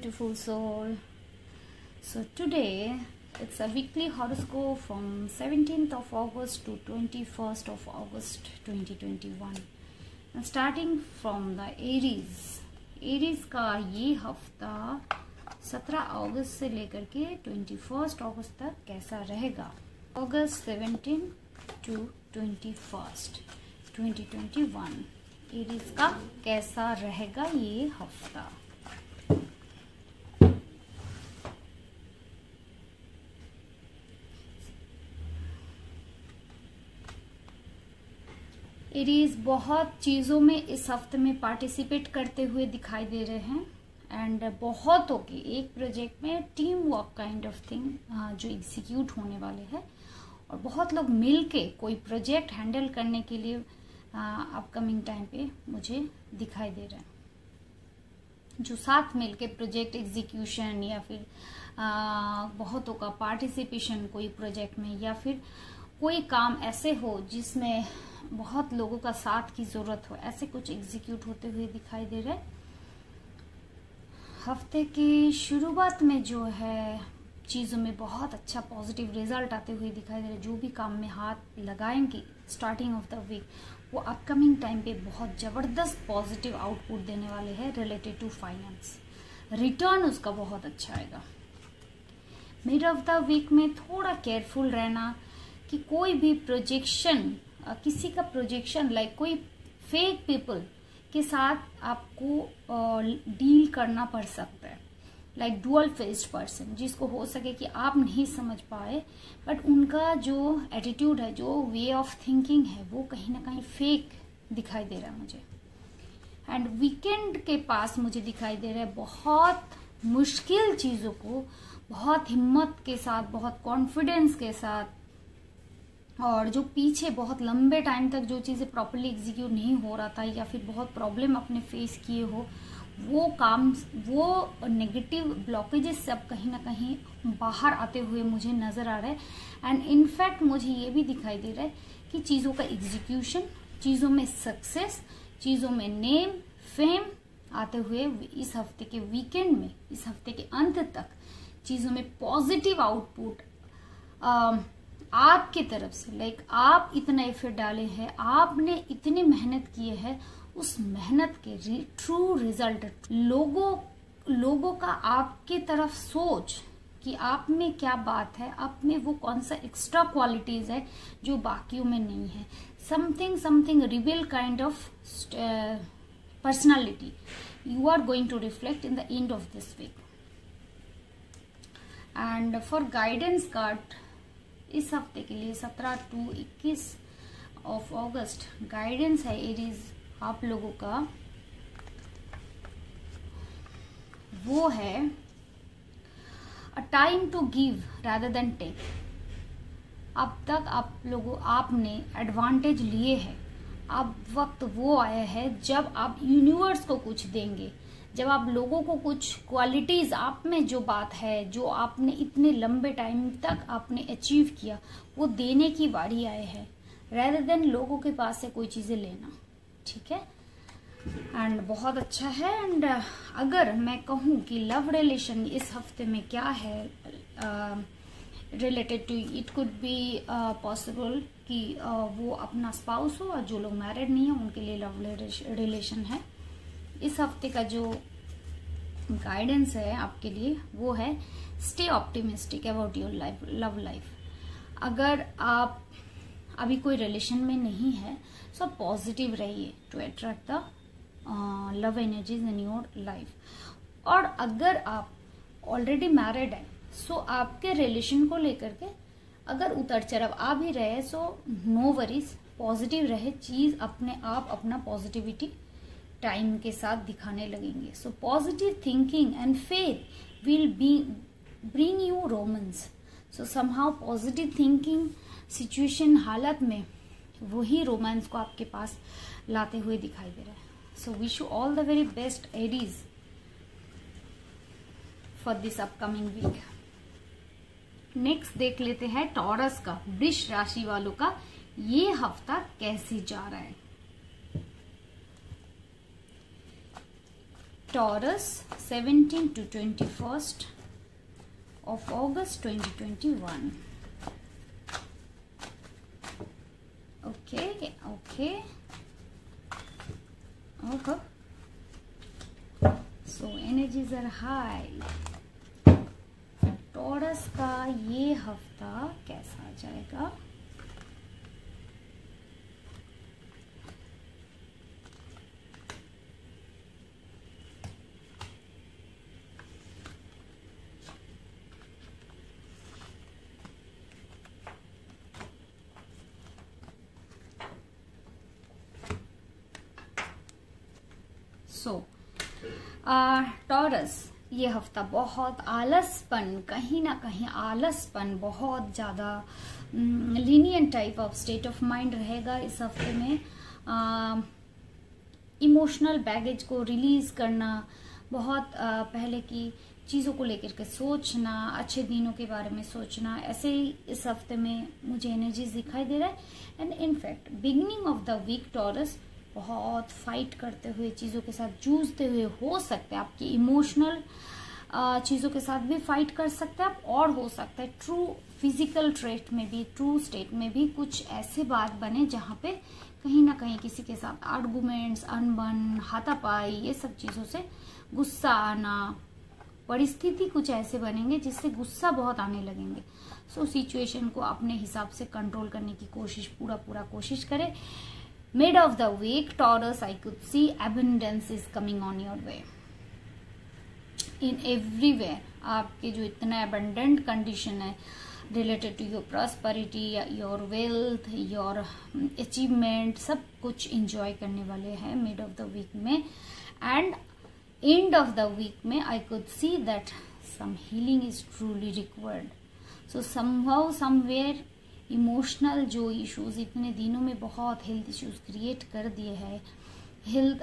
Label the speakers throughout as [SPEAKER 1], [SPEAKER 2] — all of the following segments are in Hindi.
[SPEAKER 1] beautiful soul. So today it's a weekly horoscope from 17th of August to 21st of August 2021. And starting from the Aries का ये हफ्ता 17 अगस्त से लेकर के 21 अगस्त तक कैसा रहेगा। अगस्त 17 to 21 2021 एरीज का कैसा रहेगा ये हफ्ता। एरीज बहुत चीज़ों में इस हफ्ते में पार्टिसिपेट करते हुए दिखाई दे रहे हैं एंड बहुतों के एक प्रोजेक्ट में team work kind of thing जो एग्जीक्यूट होने वाले हैं और बहुत लोग मिलके कोई प्रोजेक्ट हैंडल करने के लिए अपकमिंग टाइम पे मुझे दिखाई दे रहे हैं। जो साथ मिलके प्रोजेक्ट एग्जीक्यूशन या फिर बहुतों का पार्टिसिपेशन कोई प्रोजेक्ट में या फिर कोई काम ऐसे हो जिसमें बहुत लोगों का साथ की जरूरत हो, ऐसे कुछ एग्जीक्यूट होते हुए दिखाई दे रहे। हफ्ते की शुरुआत में जो है चीज़ों में बहुत अच्छा पॉजिटिव रिजल्ट आते हुए दिखाई दे रहे। जो भी काम में हाथ लगाएंगे स्टार्टिंग ऑफ द वीक वो अपकमिंग टाइम पे बहुत ज़बरदस्त पॉजिटिव आउटपुट देने वाले हैं रिलेटेड टू फाइनेंस। रिटर्न उसका बहुत अच्छा आएगा। मिड ऑफ द वीक में थोड़ा केयरफुल रहना कि कोई भी प्रोजेक्शन किसी का प्रोजेक्शन लाइक कोई फेक पीपल के साथ आपको डील करना पड़ सकता है। लाइक डुअल फेस्ड पर्सन जिसको हो सके कि आप नहीं समझ पाए बट उनका जो एटीट्यूड है, जो वे ऑफ थिंकिंग है वो कहीं ना कहीं फेक दिखाई दे रहा है मुझे। एंड वीकेंड के पास मुझे दिखाई दे रहा है बहुत मुश्किल चीज़ों को बहुत हिम्मत के साथ, बहुत कॉन्फिडेंस के साथ और जो पीछे बहुत लंबे टाइम तक जो चीज़ें प्रॉपर्ली एग्जीक्यूट नहीं हो रहा था या फिर बहुत प्रॉब्लम अपने फेस किए हो वो काम, वो नेगेटिव ब्लॉकेजेस सब कहीं ना कहीं बाहर आते हुए मुझे नज़र आ रहा है। एंड इनफैक्ट मुझे ये भी दिखाई दे रहा है कि चीज़ों का एग्जीक्यूशन, चीज़ों में सक्सेस, चीज़ों में नेम फेम आते हुए इस हफ्ते के वीकेंड में, इस हफ्ते के अंत तक चीज़ों में पॉजिटिव आउटपुट आपकी तरफ से। लाइक आप इतना एफर्ट डाले हैं, आपने इतनी मेहनत की है, उस मेहनत के ट्रू रिजल्ट लोगों का आपके तरफ सोच कि आप में क्या बात है, आप में वो कौन सा एक्स्ट्रा क्वालिटीज है जो बाकियों में नहीं है। Something reveal kind of personality you are going to reflect in the end of this week. And for guidance card इस हफ्ते के लिए 17 to 21 ऑफ अगस्त गाइडेंस है एरीज आप लोगों का, वो है a time to give rather than take. अब तक आपने एडवांटेज लिए हैं, अब वक्त वो आया है जब आप यूनिवर्स को कुछ देंगे, जब आप लोगों को कुछ क्वालिटीज आप में जो बात है, जो आपने इतने लंबे टाइम तक आपने अचीव किया वो देने की बारी आए है रेदर देन लोगों के पास से कोई चीजें लेना। ठीक है एंड बहुत अच्छा है। एंड अगर मैं कहूँ कि लव रिलेशन इस हफ्ते में क्या है related to, it could be possible कि वो अपना स्पाउस हो और जो लोग मैरिड नहीं है उनके लिए लव रिलेशन है। इस हफ्ते का जो गाइडेंस है आपके लिए वो है stay optimistic about your life, love life. अगर आप अभी कोई रिलेशन में नहीं है सो पॉजिटिव रहिए to attract the love energies in your life. और अगर आप ऑलरेडी मैरिड है सो आपके रिलेशन को लेकर के अगर उतर चढ़ाव आ भी रहे सो नो वरीज, पॉजिटिव रहे, चीज अपने आप अपना पॉजिटिविटी टाइम के साथ दिखाने लगेंगे। So positive thinking and faith will bring you romance. So somehow positive thinking situation हालत में वही रोमांस को आपके पास लाते हुए दिखाई दे रहा है। So wish you all the very best Aries for this upcoming week. Next देख लेते हैं टॉरस का, वृष राशि वालों का ये हफ्ता कैसे जा रहा है। Taurus, 17 to 21st of August 2021. Okay. So energies are high. Taurus का ये हफ्ता कैसा जाएगा? टॉरस ये हफ्ता बहुत आलसपन, कहीं ना कहीं आलसपन, बहुत ज़्यादा lenient type of state of mind रहेगा इस हफ्ते में। इमोशनल बैगेज को रिलीज करना, बहुत पहले की चीज़ों को लेकर के सोचना, अच्छे दिनों के बारे में सोचना, ऐसे ही इस हफ्ते में मुझे एनर्जीज दिखाई दे रहा है। And in fact beginning of the week Taurus बहुत फाइट करते हुए, चीज़ों के साथ जूझते हुए हो सकते हैं, आपकी इमोशनल चीज़ों के साथ भी फाइट कर सकते हैं आप, और हो सकता है ट्रू फिजिकल ट्रेट में भी, ट्रू स्टेट में भी कुछ ऐसे बात बने जहाँ पे कहीं ना कहीं किसी के साथ आर्गुमेंट्स, अनबन, हाथापाई, ये सब चीज़ों से गुस्सा आना, परिस्थिति कुछ ऐसे बनेंगे जिससे गुस्सा बहुत आने लगेंगे। सो सिचुएशन को अपने हिसाब से कंट्रोल करने की कोशिश, पूरा कोशिश करें। Mid of the week, Taurus, I could see abundance is coming on your way. In everywhere, आपके जो इतना abundant condition है related to your prosperity, your wealth, your achievement, सब कुछ enjoy करने वाले हैं mid of the week में। And end of the week में I could see that some healing is truly required. So somehow, somewhere emotional जो इश्यूज इतने दिनों में बहुत हेल्थ इश्यूज क्रिएट कर दिए हैं, हेल्थ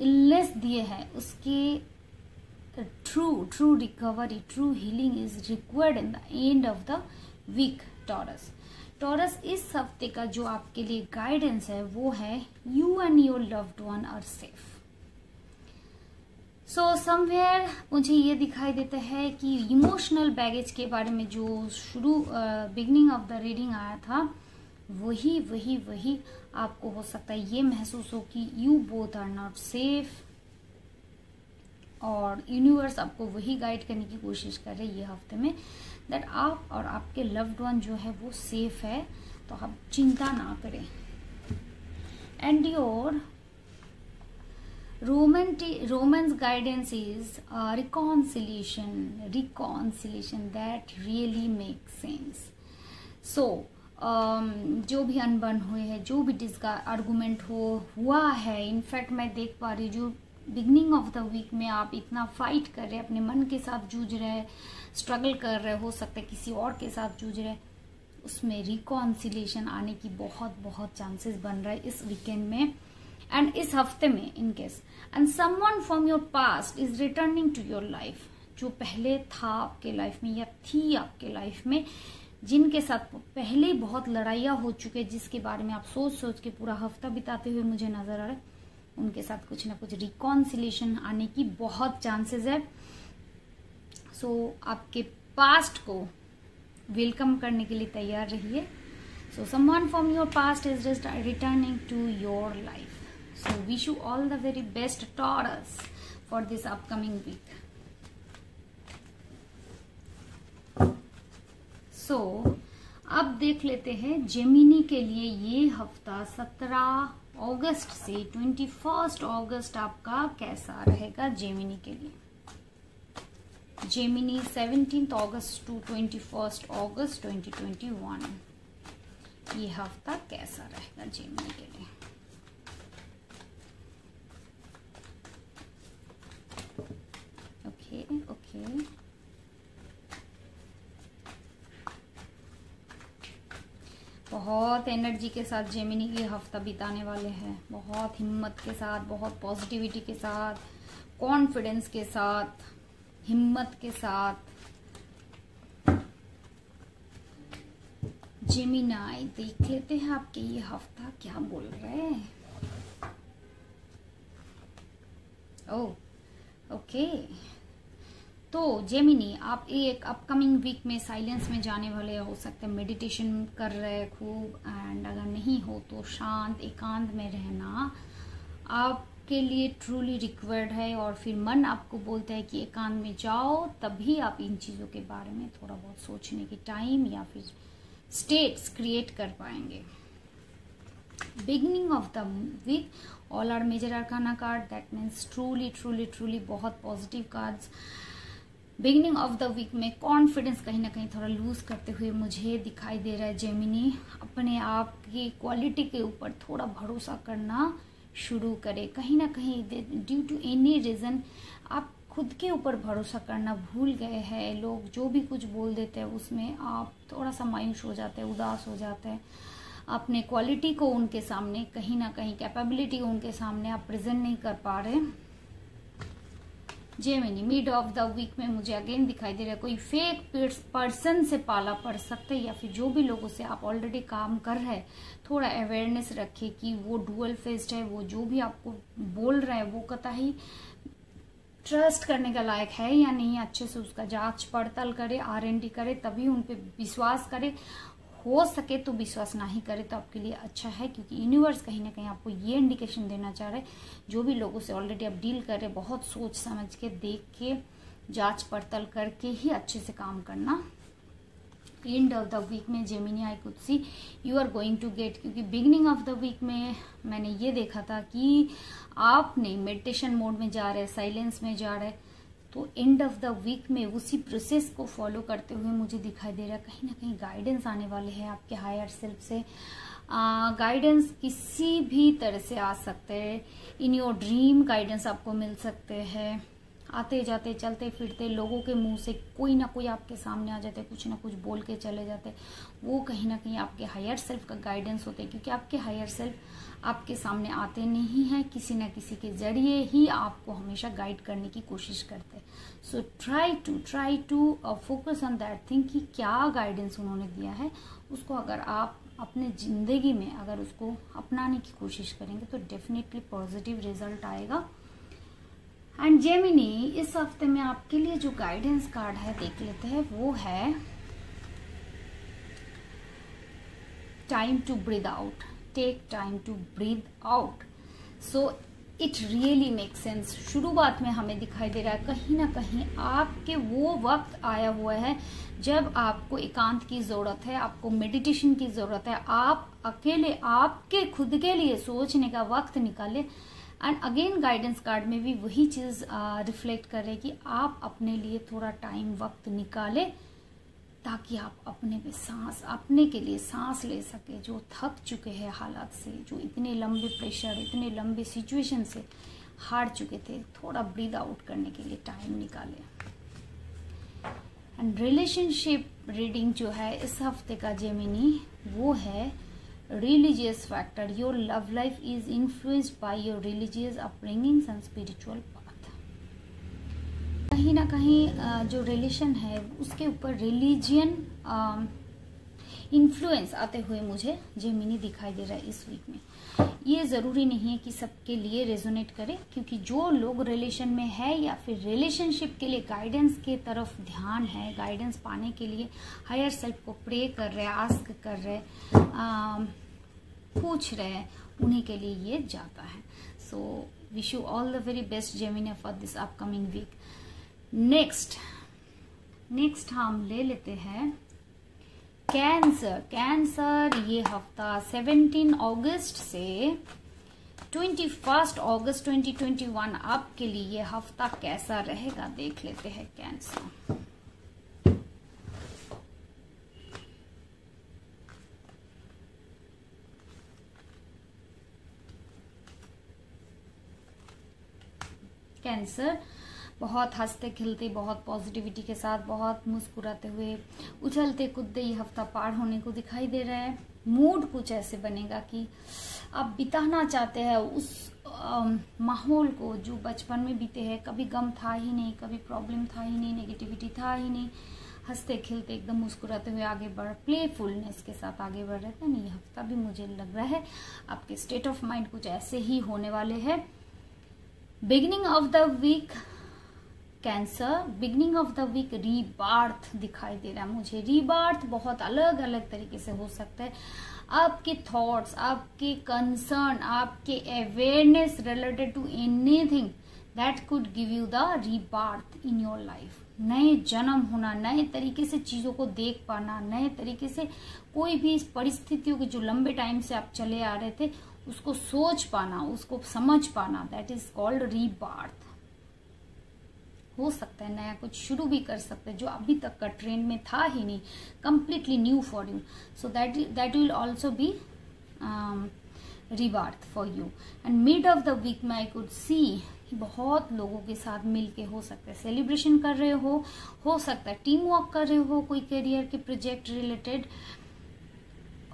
[SPEAKER 1] इलनेस दिए हैं, उसके true recovery, true healing is required in the end of the week Taurus. इस हफ्ते का जो आपके लिए गाइडेंस है वो है you and your loved one are safe. So somewhere मुझे ये दिखाई देता है कि इमोशनल बैगेज के बारे में जो बिगनिंग ऑफ द रीडिंग आया था, वही आपको हो सकता है ये महसूस हो कि you both are not safe, और यूनिवर्स आपको वही गाइड करने की कोशिश कर रही है ये हफ्ते में, दैट आप और आपके लव्ड वन जो है वो सेफ है, तो आप चिंता ना करें। And your Romance guidance is reconciliation that really makes sense. So जो भी अनबन हुए हैं, जो भी आर्गुमेंट हुआ है, इनफैक्ट मैं देख पा रही जो बिगनिंग ऑफ द वीक में आप इतना फाइट कर रहे हैं, अपने मन के साथ जूझ रहे हैं, स्ट्रगल कर रहे, हो सकता है किसी और के साथ जूझ रहे, उसमें रिकॉन्सिलेशन आने की बहुत चांसेस बन रहा है इस वीकेंड में एंड इस हफ्ते में in case. And someone from your past is returning to your life, जो पहले था आपके लाइफ में या थी आपके लाइफ में, जिनके साथ पहले बहुत लड़ाइयाँ हो चुके, जिसके बारे में आप सोच के पूरा हफ्ता बिताते हुए मुझे नजर आ रहा है, उनके साथ कुछ ना कुछ रिकॉन्सिलेशन आने की बहुत चांसेस है। सो आपके पास्ट को वेलकम करने के लिए तैयार रहिए। So someone from your past is just returning to your life. So wish you all the very best Taurus for this upcoming week. So अब देख लेते हैं जेमिनी के लिए ये हफ्ता 17 अगस्त से 21 अगस्त आपका कैसा रहेगा जेमिनी के लिए। जेमिनी 17 अगस्त टू 21 अगस्त 2021, ये हफ्ता कैसा रहेगा जेमिनी के लिए। ओके बहुत एनर्जी के साथ जेमिनी ये हफ्ता बिताने वाले हैं, बहुत हिम्मत के साथ, बहुत पॉजिटिविटी के साथ, कॉन्फिडेंस के साथ, हिम्मत के साथ। जेमिनाई देख लेते हैं आपके ये हफ्ता क्या बोल रहे हैं। ओह ओके तो जेमिनी, आप एक अपकमिंग वीक में साइलेंस में जाने वाले हो सकते हैं, मेडिटेशन कर रहे खूब, एंड अगर नहीं हो तो शांत एकांत में रहना आपके लिए ट्रूली रिक्वायर्ड है। और फिर मन आपको बोलता है कि एकांत में जाओ, तभी आप इन चीज़ों के बारे में थोड़ा बहुत सोचने की टाइम या फिर स्टेट्स क्रिएट कर पाएंगे। Beginning of the week, all are major arcana card, that means truly truly truly बहुत positive cards. Beginning of the week में कॉन्फिडेंस कहीं ना कहीं थोड़ा लूज करते हुए मुझे दिखाई दे रहा है जेमिनी। अपने आप की क्वालिटी के ऊपर थोड़ा भरोसा करना शुरू करें। कहीं ना कहीं ड्यू टू एनी रीजन आप खुद के ऊपर भरोसा करना भूल गए हैं। लोग जो भी कुछ बोल देते हैं उसमें आप थोड़ा सा मायूस हो जाते हैं, उदास हो जाते हैं। अपने क्वालिटी को उनके सामने, कहीं ना कहीं कैपेबिलिटी को उनके सामने आप प्रेजेंट नहीं कर पा रहे। Gemini, mid of the week में मुझे अगेन दिखाई दे रहा है कोई फेक पर्सन से पाला पड़ सकता है, या फिर जो भी लोगों से आप ऑलरेडी काम कर रहे हैं थोड़ा अवेयरनेस रखें कि वो डुअल फेस्ड है, वो जो भी आपको बोल रहे हैं वो कतई ट्रस्ट करने का लायक है या नहीं। अच्छे से उसका जांच पड़ताल करे, R&D करे, तभी उन पे विश्वास करे। हो सके तो विश्वास ना ही करे तो आपके लिए अच्छा है, क्योंकि यूनिवर्स कहीं ना कहीं आपको ये इंडिकेशन देना चाह रहे हैं जो भी लोगों से ऑलरेडी आप डील कर रहे हैं बहुत सोच समझ के, देख के, जांच पड़ताल करके ही अच्छे से काम करना। And of the week week Gemini, I could see you are going to get, क्योंकि बिगिनिंग ऑफ द वीक में मैंने ये देखा था कि आपने मेडिटेशन मोड में जा रहे, साइलेंस में जा रहे, तो एंड ऑफ द वीक में उसी प्रोसेस को फॉलो करते हुए मुझे दिखाई दे रहा है कहीं ना कहीं गाइडेंस आने वाले हैं आपके हायर सेल्फ से। गाइडेंस किसी भी तरह से आ सकते हैं। इन योर ड्रीम गाइडेंस आपको मिल सकते हैं। आते जाते चलते फिरते लोगों के मुंह से कोई ना कोई आपके सामने आ जाते, कुछ ना कुछ बोल के चले जाते, वो कहीं ना कहीं आपके हायर सेल्फ का गाइडेंस होते हैं, क्योंकि आपके हायर सेल्फ आपके सामने आते नहीं हैं, किसी ना किसी के जरिए ही आपको हमेशा गाइड करने की कोशिश करते हैं। So try to focus on that thing कि क्या गाइडेंस उन्होंने दिया है, उसको अगर आप अपने जिंदगी में अगर उसको अपनाने की कोशिश करेंगे तो डेफिनेटली पॉजिटिव रिजल्ट आएगा। एंड जेमिनी, इस हफ्ते में आपके लिए जो गाइडेंस कार्ड है देख लेते हैं, वो है time to breathe out. Take time to breathe out. So it really make sense. शुरुआत में हमें दिखाई दे रहा है कहीं ना कहीं आपके वो वक्त आया हुआ है जब आपको एकांत की जरूरत है, आपको मेडिटेशन की जरूरत है। आप अकेले आपके खुद के लिए सोचने का वक्त निकाले। एंड अगेन गाइडेंस कार्ड में भी वही चीज रिफ्लेक्ट कर रहे कि आप अपने लिए थोड़ा टाइम वक्त निकाले, ताकि आप अपने पे सांस, अपने के लिए सांस ले सके। जो थक चुके हैं हालात से, जो इतने लंबे प्रेशर, इतने लंबे सिचुएशन से हार चुके थे, थोड़ा ब्रीद आउट करने के लिए टाइम निकाले। एंड रिलेशनशिप रीडिंग जो है इस हफ्ते का जेमिनी, वो है religious factor. Your love life is influenced by your religious upbringings and spiritual path. कहीं ना कहीं जो रिलेशन है उसके ऊपर रिलीजियन इन्फ्लुएंस आते हुए मुझे जेमिनी दिखाई दे रहा है इस वीक में। ये जरूरी नहीं है कि सबके लिए रेजोनेट करे, क्योंकि जो लोग रिलेशन में है या फिर रिलेशनशिप के लिए गाइडेंस के तरफ ध्यान है, गाइडेंस पाने के लिए हायर सेल्फ को प्रे कर रहे, आस्क कर रहे, पूछ रहे, उन्हीं के लिए ये जाता है। So wish you all the very best Gemini for this upcoming week. Next हम ले लेते हैं कैंसर। ये हफ्ता 17 अगस्त से 21 अगस्त 2021 आपके लिए ये हफ्ता कैसा रहेगा देख लेते हैं। कैंसर बहुत हंसते खिलते, बहुत पॉजिटिविटी के साथ, बहुत मुस्कुराते हुए, उछलते कूदते ये हफ्ता पार होने को दिखाई दे रहा है। मूड कुछ ऐसे बनेगा कि आप बिताना चाहते हैं उस माहौल को जो बचपन में बीते हैं। कभी गम था ही नहीं, कभी प्रॉब्लम था ही नहीं, नेगेटिविटी था ही नहीं। हंसते खिलते एकदम मुस्कुराते हुए आगे बढ़, प्लेफुलनेस के साथ आगे बढ़ रहे थे। ये हफ्ता भी मुझे लग रहा है आपके स्टेट ऑफ माइंड कुछ ऐसे ही होने वाले हैं। Beginning of the week Cancer, beginning of the week rebirth दिखाई दे रहा है मुझे। रीबर्थ बहुत अलग अलग तरीके से हो सकता है। आपके थॉट्स, आपके कंसर्न, आपके awareness related to anything that could give you the rebirth in your life. नए जन्म होना, नए तरीके से चीजों को देख पाना, नए तरीके से कोई भी परिस्थितियों के जो लंबे टाइम से आप चले आ रहे थे उसको सोच पाना, उसको समझ पाना, दैट इज कॉल्ड रीबर्थ। हो सकता है नया कुछ शुरू भी कर सकते हैं जो अभी तक का ट्रेंड में था ही नहीं, completely new for you, so that will also be rebirth for you. And mid of the week में आई कुड सी बहुत लोगों के साथ मिलके हो सकता है सेलिब्रेशन कर रहे हो सकता है टीम वर्क कर रहे हो, कोई करियर के प्रोजेक्ट रिलेटेड,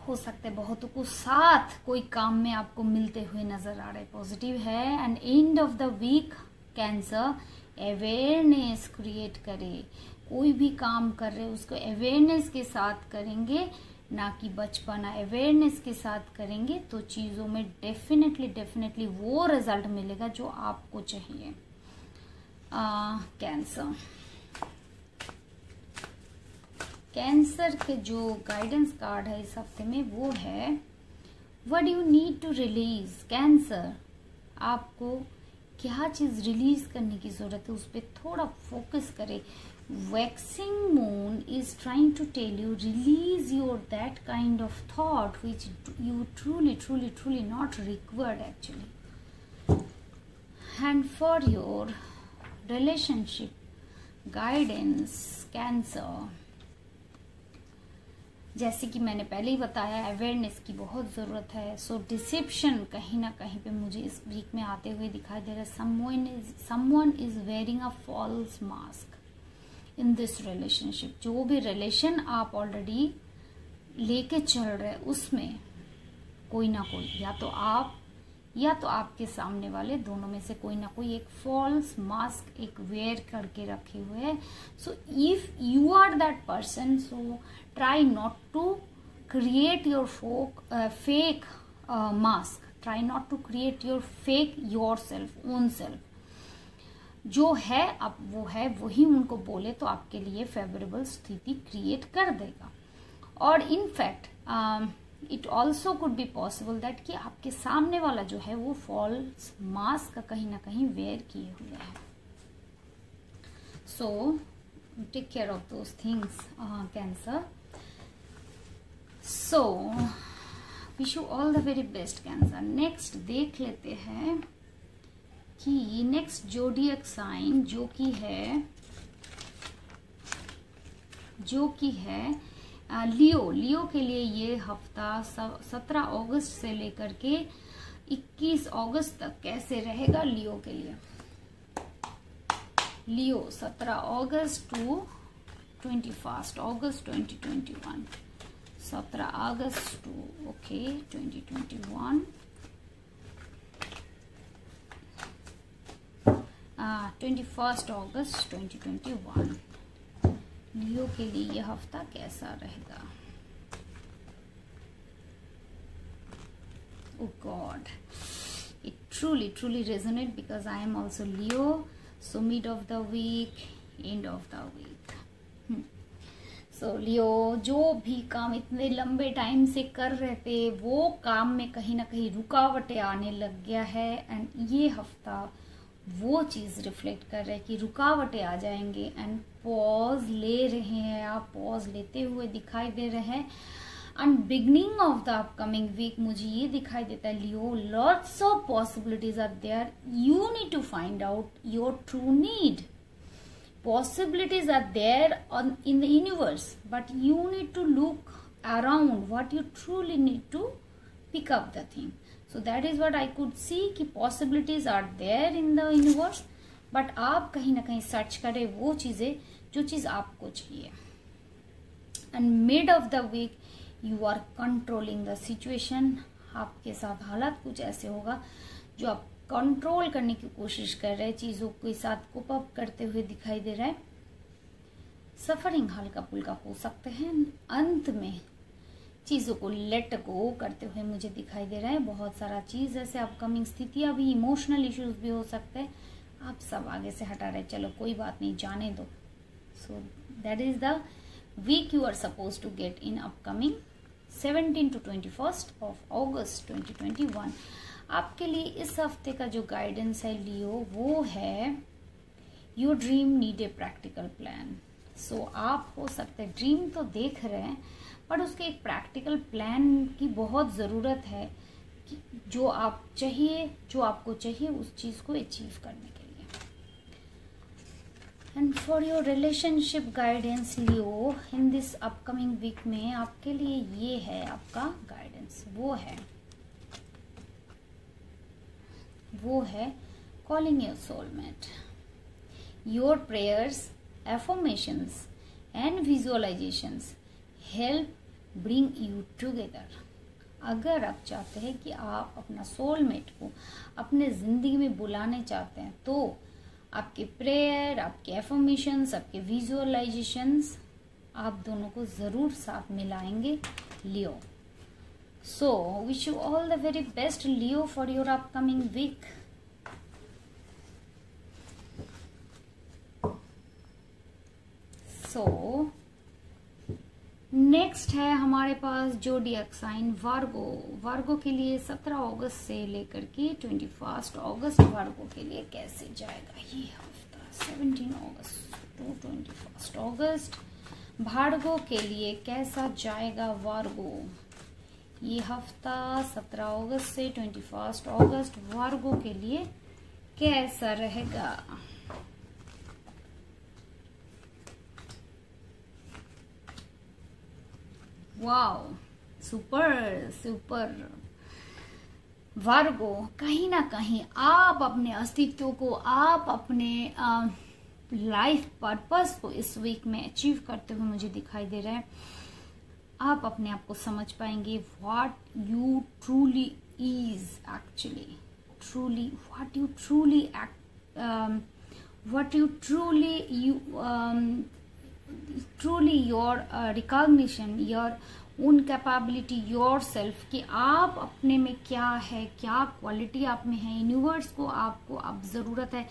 [SPEAKER 1] हो सकता है बहुतों को साथ कोई काम में आपको मिलते हुए नजर आ रहे, पॉजिटिव है। And end of the week Cancer, awareness create करे, कोई भी काम कर रहे उसको अवेयरनेस के साथ करेंगे, ना कि बचपना, अवेयरनेस के साथ करेंगे तो चीजों में डेफिनेटली वो रिजल्ट मिलेगा जो आपको चाहिए। कैंसर के जो गाइडेंस कार्ड है इस हफ्ते में वो है what you need to release. Cancer, आपको क्या चीज रिलीज करने की जरूरत है उस पर थोड़ा फोकस करे। Waxing moon is trying to tell you release your that kind of thought which you truly not required actually. And for your relationship guidance Cancer, जैसे कि मैंने पहले ही बताया अवेयरनेस की बहुत जरूरत है। सो डिसेप्शन कहीं ना कहीं पे मुझे इस वीक में आते हुए दिखाई दे रहा है। someone is wearing a false mask in this relationship. जो भी रिलेशन आप ऑलरेडी लेके चल रहे उसमें कोई ना कोई, या तो आप या तो आपके सामने वाले, दोनों में से कोई ना कोई एक फॉल्स मास्क एक वेयर करके रखे हुए है। So if you are that person, so try not to create your fake mask, try not to create your fake your self, own self. जो है अब वो है, वही उनको बोले तो आपके लिए फेवरेबल स्थिति क्रिएट कर देगा। और in fact it also could be possible that कि आपके सामने वाला जो है वो फॉल्स मास्क का कहीं ना कहीं वेयर किए हुए है। So take care of those things Cancer. So wish you all the very best Cancer. Next देख लेते हैं कि नेक्स्ट जोडियक साइन जो कि है लियो के लिए ये हफ्ता 17 अगस्त से लेकर के 21 अगस्त तक कैसे रहेगा लियो के लिए। लियो 17 August to 21 August 2021, 17 August to 2021, 21 August 2021 लियो के लिए यह हफ्ता कैसा रहेगा। Oh God, it truly resonate because I am also Leo. So mid of the week, end of the week. So Leo, जो भी काम इतने लंबे टाइम से कर रहे थे वो काम में कहीं ना कहीं रुकावटें आने लग गया है। एंड ये हफ्ता वो चीज रिफ्लेक्ट कर रहे हैं कि रुकावटें आ जाएंगे एंड पॉज ले रहे हैं आप, पॉज लेते हुए दिखाई दे रहे हैं। And beginning of the upcoming week मुझे ये दिखाई देता है Leo, lots of possibilities are there, you need to find out your true need. Possibilities are there in the universe, but you need to look around what you truly need to pick up the thing. So that is what I could see कि possibilities are there in the universe, but आप कहीं ना कहीं सर्च करें वो चीजें जो चीज आपको चाहिए। And mid of the week you are controlling the situation. आपके साथ हालात कुछ ऐसे होगा जो आप कंट्रोल करने की कोशिश कर रहे हैं, चीजों के साथ कोप अप करते हुए दिखाई दे रहा है। सफरिंग हल्का फुल्का हो सकते हैं, अंत में चीजों को लेट गो करते हुए मुझे दिखाई दे रहा है। बहुत सारा चीज ऐसे अपकमिंग स्थितियां भी, इमोशनल इश्यूज भी हो सकते हैं, आप सब आगे से हटा रहे, चलो कोई बात नहीं, जाने दो। So that is the week you are suppose to get in upcoming 17 to 21 of August 2021। आपके लिए इस हफ्ते का जो गाइडेंस है लियो, वो है your dream need a practical plan. So आप हो सकते हैं ड्रीम तो देख रहे हैं, पर उसके एक प्रैक्टिकल प्लान की बहुत ज़रूरत है कि जो आपको चाहिए उस चीज़ को अचीव करने के लिए। And for your relationship guidance Leo in this upcoming week में, आपके लिए ये है आपका गाइडेंस, वो है calling your soulmate. Your prayers, affirmations and visualisations help bring you together. अगर आप चाहते हैं कि आप अपना सोलमेट को अपने जिंदगी में बुलाने चाहते हैं, तो आपके प्रेयर, आपके एफर्मेशंस, आपके विजुअलाइजेशंस आप दोनों को जरूर साथ मिलाएंगे Leo. So wish you all the very best Leo for your upcoming week. So next है हमारे पास जोडियक साइन वार्गो। वार्गो के लिए 17 अगस्त से लेकर के 21 अगस्त वार्गो के लिए कैसे जाएगा ये हफ्ता। 17 अगस्त टू 21 अगस्त वार्गो के लिए कैसा जाएगा वार्गो ये हफ्ता। 17 अगस्त से 21 अगस्त वार्गो के लिए कैसा रहेगा। वाओ, सुपर वार्गो, कहीं ना कहीं आप अपने अस्तित्व को, आप अपने लाइफ पर्पस को इस वीक में अचीव करते हुए मुझे दिखाई दे रहा है। आप अपने आप को समझ पाएंगे what you truly is actually, what you truly your recognition, your own capability, your self, कि आप अपने में क्या है, क्या क्वालिटी आप में है। यूनिवर्स को आपको अब जरूरत है,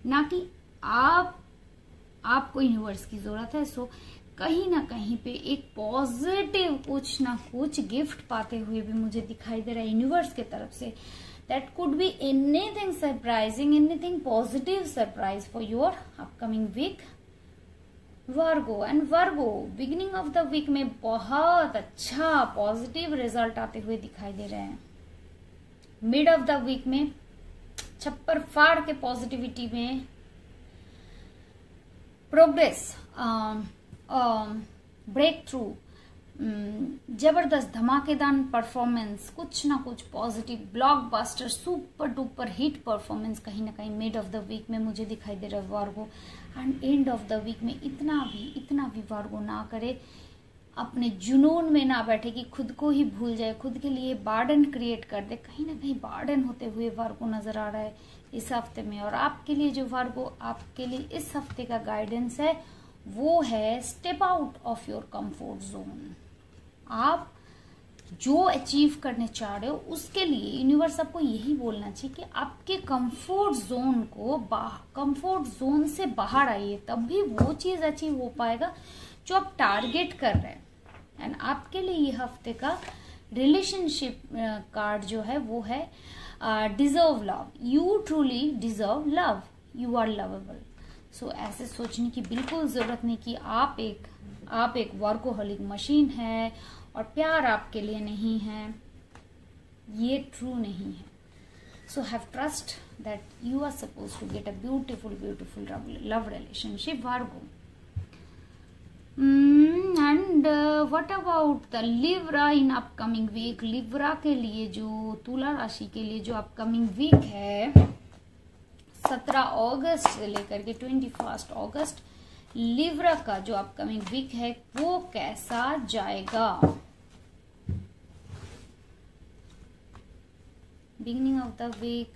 [SPEAKER 1] ना कि आपको यूनिवर्स की जरूरत है। सो कहीं ना कहीं पे एक पॉजिटिव कुछ ना कुछ गिफ्ट पाते हुए भी मुझे दिखाई दे रहा है यूनिवर्स के तरफ से। That could be anything surprising, anything positive surprise for your upcoming week Virgo. And Virgo beginning of the week में बहुत अच्छा पॉजिटिव रिजल्ट आते हुए दिखाई दे रहे हैं। मिड ऑफ द वीक में छप्पर फाड़ के पॉजिटिविटी में प्रोग्रेस, ब्रेक थ्रू, जबरदस्त धमाकेदार परफॉर्मेंस, कुछ ना कुछ positive blockbuster super duper hit performance कहीं ना कहीं मिड ऑफ द वीक में मुझे दिखाई दे रहा है Virgo. And end of the week में इतना भी वार्गो ना करे, अपने जुनून में ना बैठे कि खुद को ही भूल जाए, खुद के लिए बार्डन क्रिएट कर दे। कहीं ना कहीं बार्डन होते हुए वार्गो नजर आ रहा है इस हफ्ते में। और आपके लिए जो वार्गो, आपके लिए इस हफ्ते का गाइडेंस है वो है step out of your comfort zone. आप जो अचीव करने चाह रहे हो उसके लिए यूनिवर्स आपको यही बोलना चाहिए कि आपके कंफर्ट जोन से बाहर आइए, तब भी वो चीज अचीव हो पाएगा जो आप टारगेट कर रहे हैं। एंड आपके लिए ये हफ्ते का रिलेशनशिप कार्ड जो है वो है deserve love. You truly deserve love, you are lovable. So ऐसे सोचने की बिल्कुल जरूरत नहीं कि आप एक वर्कोहॉलिक मशीन है और प्यार आपके लिए नहीं है, ये ट्रू नहीं है। So have trust that you are suppose to get a beautiful love relationship Virgo. And what about the Libra in upcoming week. Libra के लिए, जो तुला राशि के लिए जो अपकमिंग वीक है 17 अगस्त से लेकर के 21 अगस्त, लिब्रा का जो अपकमिंग वीक है वो कैसा जाएगा। Beginning of the week,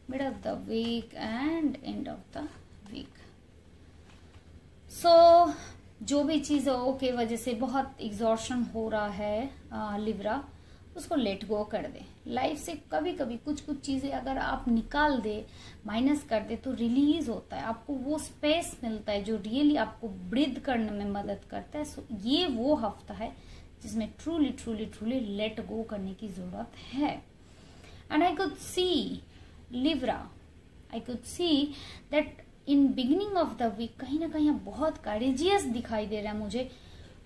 [SPEAKER 1] mid of the week and end of the week. So जो भी चीजों के वजह से बहुत एग्जॉर्शन हो रहा है लिब्रा, उसको लेट गो कर दे। लाइफ से कभी कभी कुछ कुछ चीजें अगर आप निकाल दे, माइनस कर दे, तो रिलीज होता है, आपको वो स्पेस मिलता है जो रियली आपको ब्रीथ करने में मदद करता है। सो ये वो हफ्ता है जिसमें truly truly truly let go करने की जरूरत है। And I could see Libra, I could see that in beginning of the week कहीं ना कहीं आप बहुत करेजियस दिखाई दे रहा है मुझे।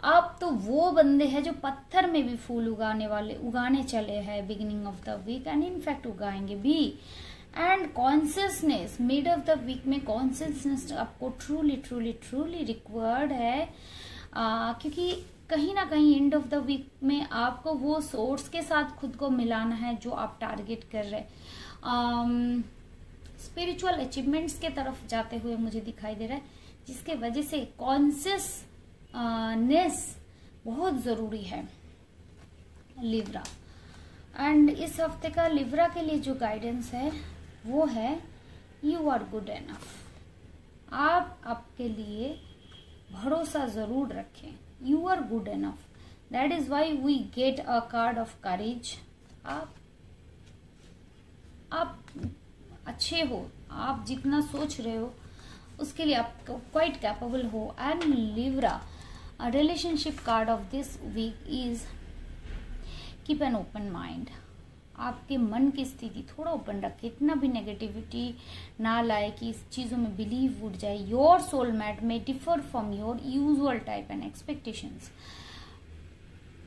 [SPEAKER 1] आप तो वो बंदे हैं जो पत्थर में भी फूल उगाने चले हैं beginning of the week, and in fact उगाएंगे भी। And consciousness mid of the week में, कॉन्सियसनेस आपको ट्रूली ट्रूली ट्रूली रिक्वायर्ड है, क्योंकि कहीं ना कहीं एंड ऑफ द वीक में आपको वो सोर्स के साथ खुद को मिलाना है जो आप टारगेट कर रहे हैं। स्पिरिचुअल अचीवमेंट्स के तरफ जाते हुए मुझे दिखाई दे रहा है, जिसके वजह से कॉन्शियसनेस बहुत जरूरी है लिब्रा। एंड इस हफ्ते का लिब्रा के लिए जो गाइडेंस है वो है यू आर गुड एनफ। आप आपके लिए भरोसा जरूर रखें, you are good enough. That is why we get a card of courage. आप अच्छे हो, आप जितना सोच रहे हो उसके लिए आप क्वाइट कैपेबल हो। And Libra, relationship card of this week is keep an open mind. आपके मन की स्थिति थोड़ा ओपन रखे, इतना भी नेगेटिविटी ना लाए कि इस चीजों में बिलीव उठ जाए। योर सोलमेट में differ from your usual type and expectations.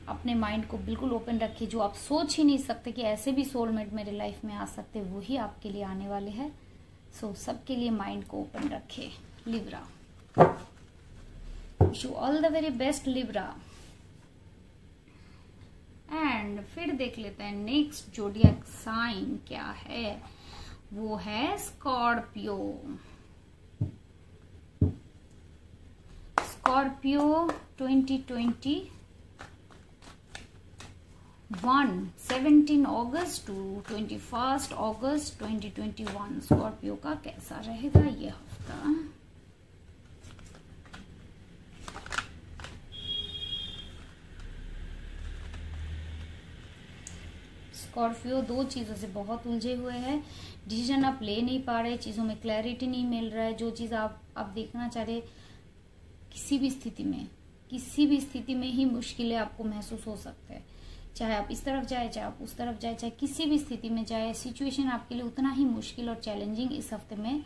[SPEAKER 1] अपने माइंड को बिल्कुल ओपन रखिए, जो आप सोच ही नहीं सकते कि ऐसे भी सोलमेट मेरे लाइफ में आ सकते, वही आपके लिए आने वाले हैं। सो सबके लिए माइंड को ओपन रखे Libra. Wish you all the very best Libra. And फिर देख लेते हैं नेक्स्ट जोडियक साइन क्या है। वो है Scorpio. Scorpio 2021 17 August to 21 August 2021 Scorpio का कैसा रहेगा ये हफ्ता। स्कॉर्पियो दो चीजों से बहुत उलझे हुए हैं, डिसीजन आप ले नहीं पा रहे, चीजों में क्लैरिटी नहीं मिल रहा है। जो चीज आप देखना चाह रहे, किसी भी स्थिति में ही मुश्किलें आपको महसूस हो सकते हैं। चाहे आप इस तरफ जाए, चाहे आप उस तरफ जाए, चाहे किसी भी स्थिति में जाए, सिचुएशन आपके लिए उतना ही मुश्किल और चैलेंजिंग इस हफ्ते में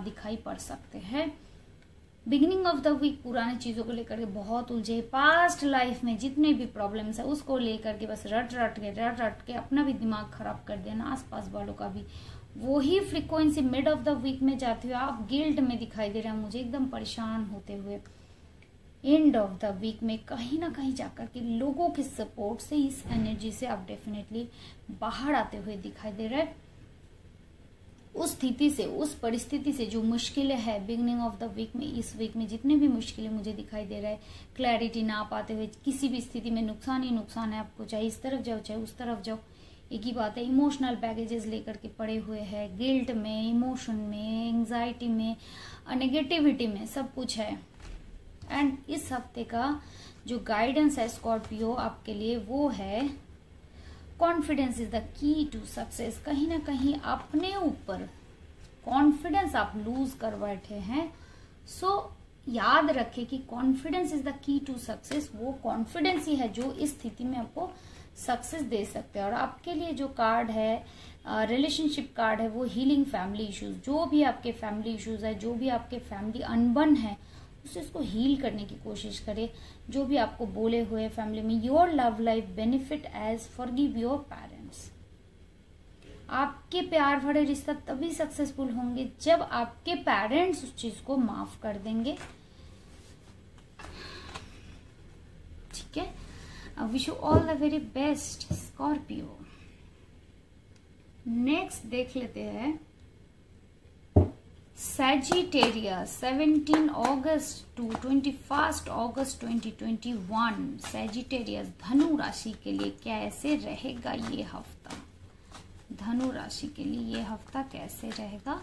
[SPEAKER 1] दिखाई पड़ सकते हैं। बिगिनिंग ऑफ द वीक पुरानी चीजों को लेकर के बहुत उलझे, पास्ट लाइफ में जितने भी प्रॉब्लम्स है उसको लेकर के बस रट रट के अपना भी दिमाग खराब कर देना, आसपास वालों का भी। वही frequency mid of the week में जाते हुए आप गिल्ट में दिखाई दे रहे हैं मुझे, एकदम परेशान होते हुए। एंड ऑफ द वीक में कहीं ना कहीं जाकर के लोगों के सपोर्ट से, इस एनर्जी से आप डेफिनेटली बाहर आते हुए दिखाई दे रहे हैं। उस स्थिति से, उस परिस्थिति से जो मुश्किलें है बिगिनिंग ऑफ द वीक में, इस वीक में जितने भी मुश्किलें मुझे दिखाई दे रहा है, क्लैरिटी ना पाते हुए, किसी भी स्थिति में नुकसान ही नुकसान है आपको, चाहे इस तरफ जाओ चाहे उस तरफ जाओ, एक ही बात है। इमोशनल बैगेजेस लेकर के पड़े हुए हैं, गिल्ट में, इमोशन में, एंग्जाइटी में, नेगेटिविटी में, सब कुछ है। एंड इस हफ्ते का जो गाइडेंस है स्कॉर्पियो आपके लिए वो है confidence is the key to success. कहीं ना कहीं अपने ऊपर कॉन्फिडेंस आप लूज कर बैठे हैं। सो याद रखें कि confidence is the key to success. वो कॉन्फिडेंस ही है जो इस स्थिति में आपको सक्सेस दे सकते हैं। और आपके लिए जो कार्ड है, रिलेशनशिप कार्ड है, वो हीलिंग फैमिली इश्यूज। जो भी आपके फैमिली इश्यूज है, जो भी आपके फैमिली अनबन है, उसे इसको हील करने की कोशिश करें। जो भी आपको बोले हुए फैमिली में, your love life benefit as forgive your parents. आपके प्यार भरे रिश्ता तभी सक्सेसफुल होंगे जब आपके पेरेंट्स उस चीज को माफ कर देंगे। ठीक है, I wish you all the very best Scorpio. Next देख लेते हैं Sagittarius 17 August to 21 August 2021 Sagittarius धनु राशि के लिए कैसे रहेगा ये हफ्ता। धनु राशि के लिए ये हफ्ता कैसे रहेगा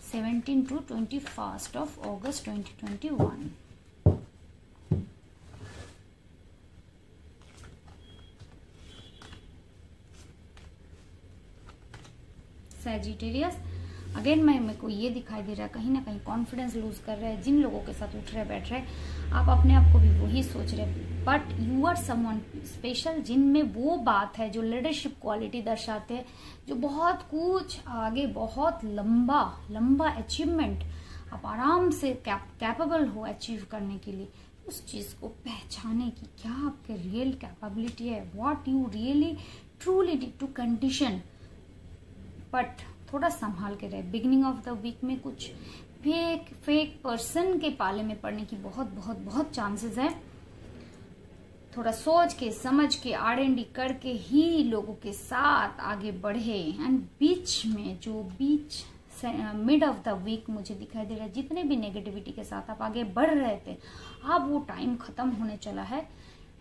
[SPEAKER 1] 17 to 21 of August 2021। Sagittarius. Again मेरे को ये दिखाई दे रहा है कहीं ना कहीं कॉन्फिडेंस लूज कर रहे हैं। जिन लोगों के साथ उठ रहे बैठ रहे आप अपने आप को भी वही सोच रहे, but you are someone special जिनमें वो बात है जो लीडरशिप क्वालिटी दर्शाते हैं, जो बहुत कुछ आगे बहुत लंबा लंबा अचीवमेंट आप आराम से कैपेबल हो अचीव करने के लिए। उस चीज को पहचाने की क्या आपके रियल कैपेबिलिटी है, what you really truly did to condition. But थोड़ा संभाल के रहे। बिगिनिंग ऑफ द वीक में कुछ फेक पर्सन के पाले में पड़ने की बहुत बहुत बहुत चांसेस है। थोड़ा सोच के समझ के R&D करके ही लोगों के साथ आगे बढ़े। एंड बीच में जो मिड ऑफ द वीक मुझे दिखाई दे रहा है, जितने भी नेगेटिविटी के साथ आप आगे बढ़ रहे थे, अब वो टाइम खत्म होने चला है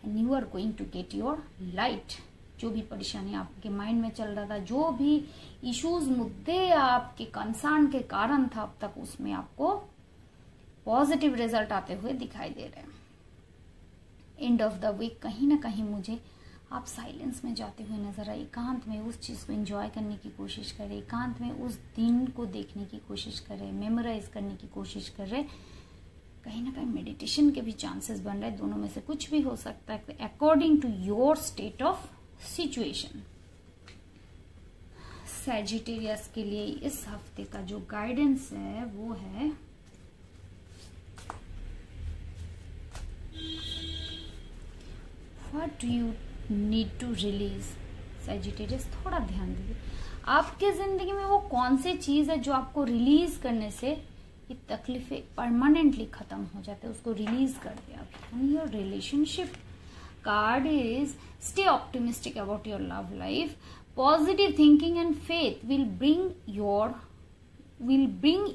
[SPEAKER 1] and you are going to get your light. जो भी परेशानी आपके माइंड में चल रहा था, जो भी इश्यूज मुद्दे आपके कंसर्न के कारण था अब तक, उसमें आपको पॉजिटिव रिजल्ट आते हुए दिखाई दे रहे हैं। एंड ऑफ द वीक कहीं ना कहीं मुझे आप साइलेंस में जाते हुए नजर आए। एकांत में उस चीज को एंजॉय करने की कोशिश करें, एकांत में उस दिन को देखने की कोशिश करें, मेमोराइज करने की कोशिश करें। कहीं ना कहीं मेडिटेशन के भी चांसेस बन रहे हैं। दोनों में से कुछ भी हो सकता है according to your state of situation. Sagittarius के लिए इस हफ्ते का जो गाइडेंस है वो है what do you need to release. Sagittarius थोड़ा ध्यान दीजिए, आपके जिंदगी में वो कौन सी चीज है जो आपको रिलीज करने से ये तकलीफें परमानेंटली खत्म हो जाते हैं, उसको रिलीज कर दिया आप। Your relationship card is stay optimistic about your love life. Positive thinking and faith will bring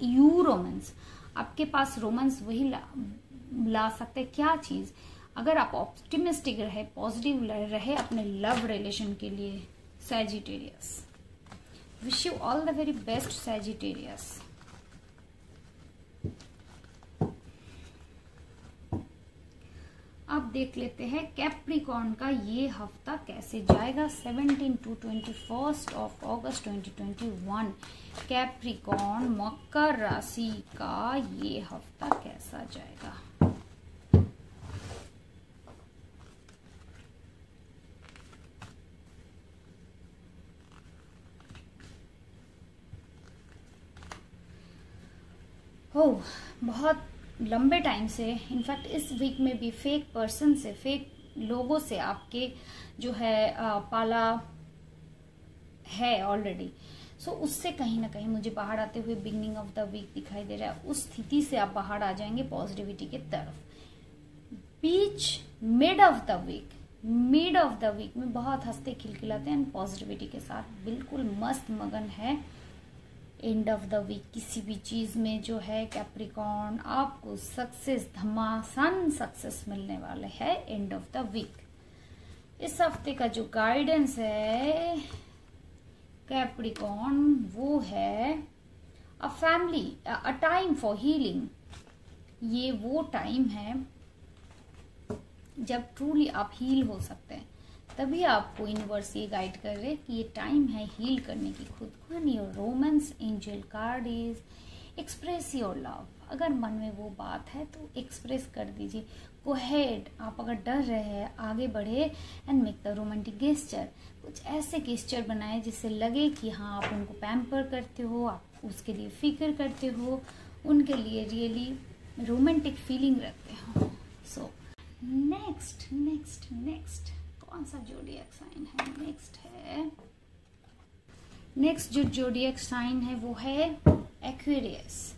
[SPEAKER 1] you romance. आपके पास रोमांस वही ला सकते हैं। क्या चीज? अगर आप ऑप्टिमिस्टिक रहे, पॉजिटिव रहे अपने लव रिलेशन के लिए। Sagittarius, wish you all the very best Sagittarius. अब देख लेते हैं कैप्रिकॉर्न का ये हफ्ता कैसे जाएगा। 17 to 21 of August 2021 कैप्रिकॉर्न मकर राशि का ये हफ्ता कैसा जाएगा। बहुत लंबे टाइम से, इनफैक्ट इस वीक में भी फेक पर्सन से, फेक लोगों से आपके जो है पाला है ऑलरेडी। सो उससे कहीं ना कहीं मुझे बाहर आते हुए बिगिनिंग ऑफ द वीक दिखाई दे रहा है। उस स्थिति से आप बाहर आ जाएंगे पॉजिटिविटी के तरफ। मिड ऑफ द वीक में बहुत हंसते खिलखिलाते हैं, पॉजिटिविटी के साथ बिल्कुल मस्त मगन है। एंड ऑफ द वीक किसी भी चीज में जो है कैप्रिकॉर्न आपको सक्सेस, धमासान सक्सेस मिलने वाले है एंड ऑफ द वीक। इस हफ्ते का जो गाइडेंस है कैप्रिकॉर्न वो है अ टाइम फॉर हीलिंग। ये वो टाइम है जब ट्रूली आप हील हो सकते हैं। तभी आपको यूनिवर्स ये गाइड कर रहे कि ये टाइम है हील करने की खुद को। And your romance angel card is express your love. अगर मन में वो बात है तो एक्सप्रेस कर दीजिए। गो हेड। आप अगर डर रहे हैं आगे बढ़े and make the romantic gesture. कुछ ऐसे गेस्चर बनाए जिससे लगे कि हाँ आप उनको पैम्पर करते हो, आप उसके लिए फिक्र करते हो, उनके लिए रियली रोमांटिक फीलिंग रखते हो। सो नेक्स्ट कौन सा जोडिएक साइन है? नेक्स्ट जो जोडिएक साइन है वो है Aquarius.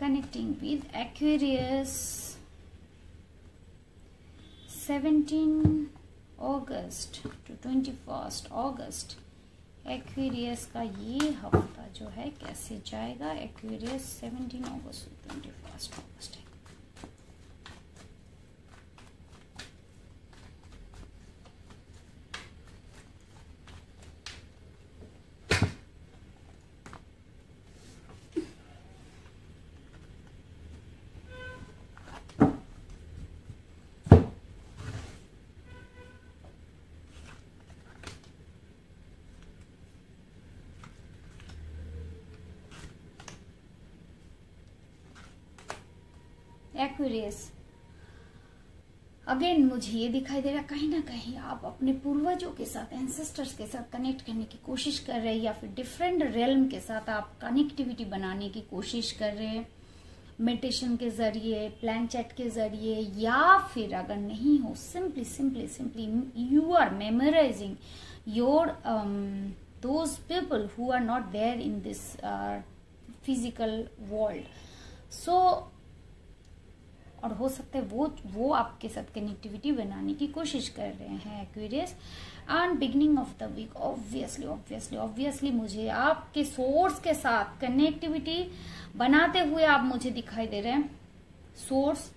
[SPEAKER 1] Connecting with Aquarius 17 August to 21 August Aquarius का ये हफ्ता जो है कैसे जाएगा। एक्वेरियस 17 अगस्त टू 21 अगस्त है। एक्वेरियस, अगेन मुझे ये दिखाई दे रहा है कहीं ना कहीं आप अपने पूर्वजों के साथ, एंसेस्टर्स के साथ कनेक्ट करने की कोशिश कर रहे हैं, या फिर डिफरेंट रियल्म के साथ आप कनेक्टिविटी बनाने की कोशिश कर रहे हैं मेडिटेशन के जरिए, प्लान चैट के जरिए, या फिर अगर नहीं हो simply simply simply you are memorising your those people who are not there in this physical world. So और हो सकता है वो आपके साथ कनेक्टिविटी बनाने की कोशिश कर रहे हैं Aquarius. And beginning of the week obviously मुझे आपके सोर्स के साथ कनेक्टिविटी बनाते हुए आप मुझे दिखाई दे रहे हैं. सोर्स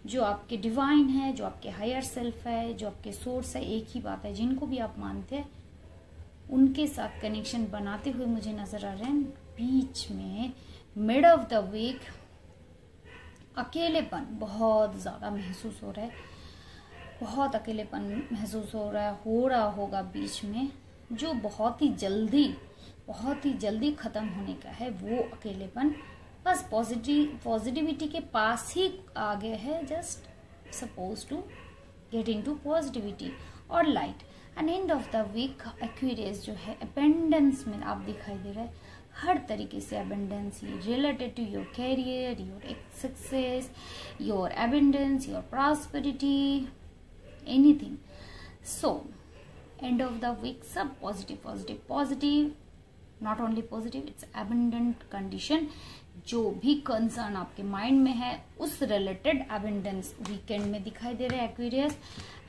[SPEAKER 1] जो आपके डिवाइन है, जो आपके हायर सेल्फ है, जो आपके सोर्स है, एक ही बात है, जिनको भी आप मानते हैं उनके साथ कनेक्शन बनाते हुए मुझे नजर आ रहे हैं. बीच में मिड ऑफ द वीक अकेलेपन बहुत ज्यादा महसूस हो रहा है, बहुत अकेलेपन महसूस हो रहा होगा बीच में, जो बहुत ही जल्दी खत्म होने का है. वो अकेलेपन बस पॉजिटिविटी के पास ही आ गया है, just suppose to get into positivity और light. And end of the week Aquarius जो है अबेंडेंस में आप दिखाई दे रहा है, हर तरीके से abundance related to your career, your success, your abundance, your prosperity, anything. So end of the week सब positive, not only positive, it's abundant condition. जो भी कंसर्न आपके माइंड में है उस रिलेटेड अबेंडेंस वीकेंड में दिखाई दे रहे हैं एक्वेरियस.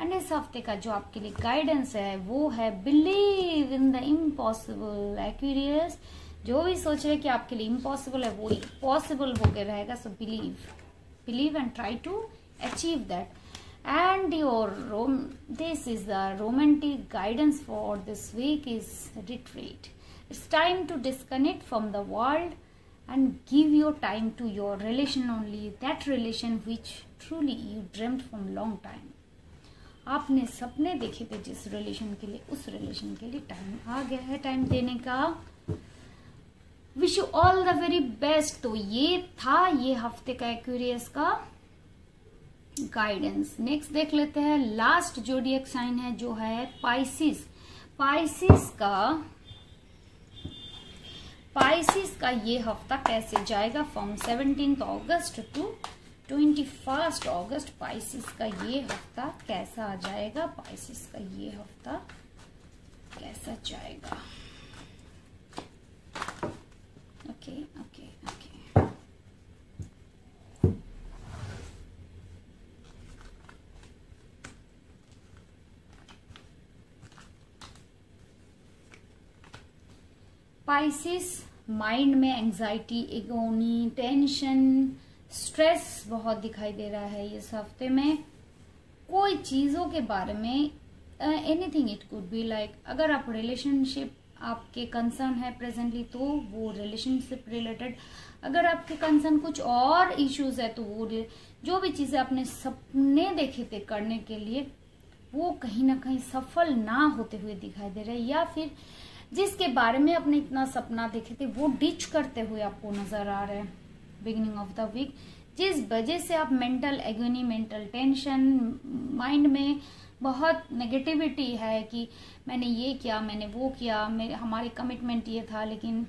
[SPEAKER 1] एंड इस हफ्ते का जो आपके लिए गाइडेंस है वो है believe in the impossible Aquarius. जो भी सोच रहे कि आपके लिए इम्पॉसिबल है वो पॉसिबल होकर रहेगा. So believe and try to achieve that. And this is the romantic guidance for this week is retreat. It's time to disconnect from the world and give your time to your relation only, that relation which truly you dreamt from long time. आपने सपने देखे थे जिस रिलेशन के लिए, उस रिलेशन के लिए टाइम आ गया है, टाइम देने का. Wish you all the very best. तो ये था ये हफ्ते का एक्वेरियस का गाइडेंस. नेक्स्ट देख लेते हैं लास्ट जोडियक साइन है जो है पाइसिस. पाइसिस का ये हफ्ता कैसे जाएगा from 17 August to 21 August. Pisces का ये हफ्ता कैसा जाएगा, पाइसिस का ये हफ्ता कैसा जाएगा. ओके. पाइसिस माइंड में एंजाइटी, एगोनी, टेंशन, स्ट्रेस बहुत दिखाई दे रहा है इस हफ्ते में. कोई चीजों के बारे में anything it could be like, अगर आप रिलेशनशिप आपके कंसर्न है प्रेजेंटली तो वो रिलेशनशिप रिलेटेड, अगर आपके कंसर्न कुछ और इश्यूज है तो वो जो भी चीजें आपने सपने देखे थे करने के लिए वो कहीं ना कहीं सफल ना होते हुए दिखाई दे रहे हैं, या फिर जिसके बारे में आपने इतना सपना देखे थे वो डिच करते हुए आपको नजर आ रहे हैं बिगिनिंग ऑफ द वीक. जिस वजह से आप mental agony, mental tension, mind में बहुत नेगेटिविटी है कि मैंने ये किया, मैंने वो किया, हमारी कमिटमेंट ये था, लेकिन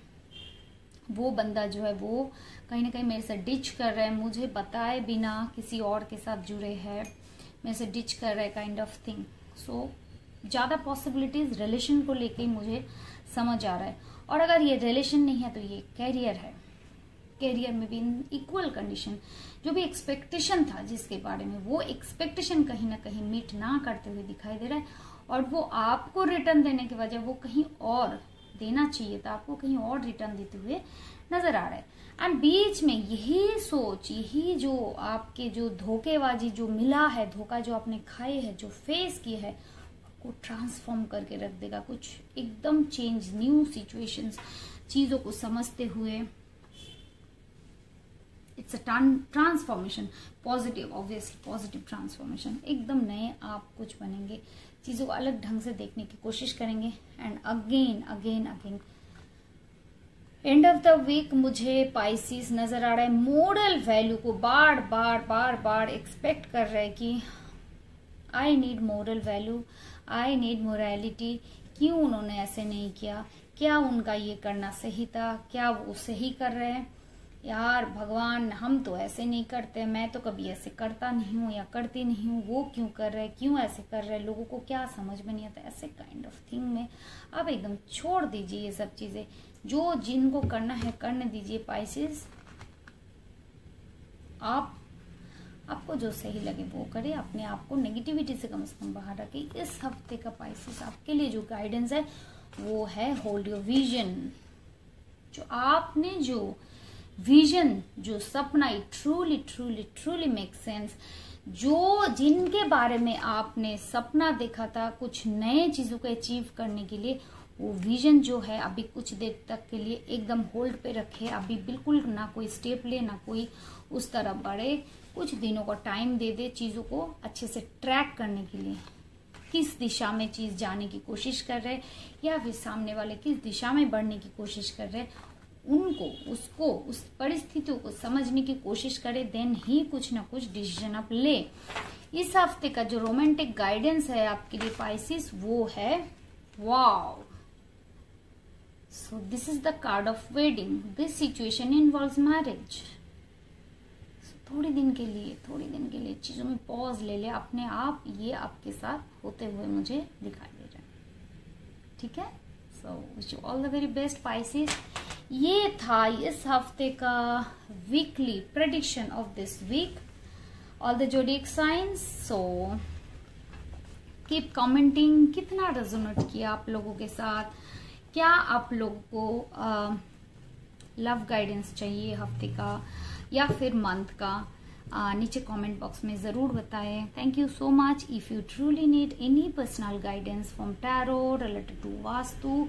[SPEAKER 1] वो बंदा जो है वो कहीं ना कहीं मेरे से डिच कर रहा है, मुझे बताए बिना किसी और के साथ जुड़े है, मेरे से डिच कर रहा है काइंड ऑफ थिंग. सो ज्यादा पॉसिबिलिटीज रिलेशन को लेके मुझे समझ आ रहा है. और अगर ये रिलेशन नहीं है तो ये कैरियर है. कैरियर में भी इक्वल कंडीशन, जो भी एक्सपेक्टेशन था जिसके बारे में, वो एक्सपेक्टेशन कहीं ना कहीं मीट ना करते हुए दिखाई दे रहा है, और वो आपको रिटर्न देने के वजह वो कहीं और देना चाहिए था, आपको कहीं और रिटर्न देते हुए नजर आ रहा है. एंड बीच में यही सोच, यही जो आपके जो धोखेबाजी जो मिला है, धोखा जो आपने खाए है, जो फेस किया है, को ट्रांसफॉर्म करके रख देगा. कुछ एकदम चेंज, न्यू सिचुएशंस, चीजों को समझते हुए it's a transformation, positive, obviously positive transformation. एकदम नए आप कुछ बनेंगे, चीजों को अलग ढंग से देखने की कोशिश करेंगे. And again end of the week मुझे पाइसिस नजर आ रहा है मोरल वैल्यू को बार बार बार बार एक्सपेक्ट कर रहा है कि I need moral value, I need morality. क्यों उन्होंने ऐसे नहीं किया, क्या उनका ये करना सही था, क्या वो सही कर रहे हैं? यार भगवान, हम तो ऐसे नहीं करते, मैं तो कभी ऐसे करता नहीं हूँ या करती नहीं हूँ, वो क्यों कर रहे हैं, क्यों ऐसे कर रहे हैं, लोगों को क्या समझ में नहीं आता, ऐसे काइंड ऑफ थिंग में आप एकदम छोड़ दीजिए ये सब चीजें। जो जिनको करना है करने दीजिए पाइसेस। आपको जो सही लगे वो करे, अपने आप को नेगेटिविटी से कम बाहर रखे। इस हफ्ते का पाइसेस आपके लिए जो गाइडेंस है वो है होल्ड योर विजन। जो आपने जो विजन, जो सपना, truly truly truly make sense, जो जिनके बारे में आपने सपना देखा था कुछ नए चीजों को अचीव करने के लिए, वो विजन जो है अभी कुछ देर तक के लिए एकदम होल्ड पे रखे। अभी बिल्कुल ना कोई स्टेप ले, ना कोई उस तरफ बढ़े। कुछ दिनों का टाइम दे दे चीजों को अच्छे से ट्रैक करने के लिए, किस दिशा में चीज जाने की कोशिश कर रहे या फिर सामने वाले किस दिशा में बढ़ने की कोशिश कर रहे, उस परिस्थितियों को समझने की कोशिश करे, देन ही कुछ ना कुछ डिसीजन आप ले। इस हफ्ते का जो रोमांटिक गाइडेंस है आपके लिए पाइसेस वो है वाव। So this is the card of wedding. This situation involves marriage. So थोड़ी दिन के लिए चीजों में पॉज ले ले अपने आप, ये आपके साथ होते हुए मुझे दिखाई दे रहा है। ठीक है, so wish you all the very best Pisces. ये था इस हफ्ते का weekly prediction of this week, all the zodiac signs. So keep commenting, कितना रेजोनेट किया आप लोगों के साथ, क्या आप लोगों को लव गाइडेंस चाहिए हफ्ते का या फिर मंथ का, नीचे कमेंट बॉक्स में जरूर बताएं। Thank you so much. If you truly need any personal guidance from tarot related to vastu,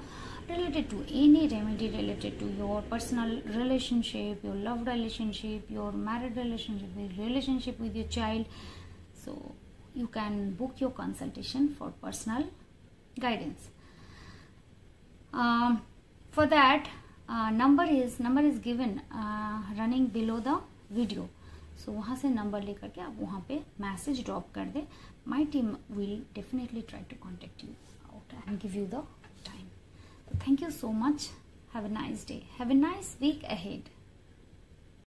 [SPEAKER 1] related to any remedy related to your personal relationship, your love relationship, your married relationship, your relationship with your child, so you can book your consultation for personal guidance. For that, number is given running below the video. So वहाँ से नंबर लेकर के आप वहाँ पे मैसेज ड्रॉप कर दे। My team will definitely try to contact you out and give you the time. So thank you so much. Have a nice day. Have a nice week ahead.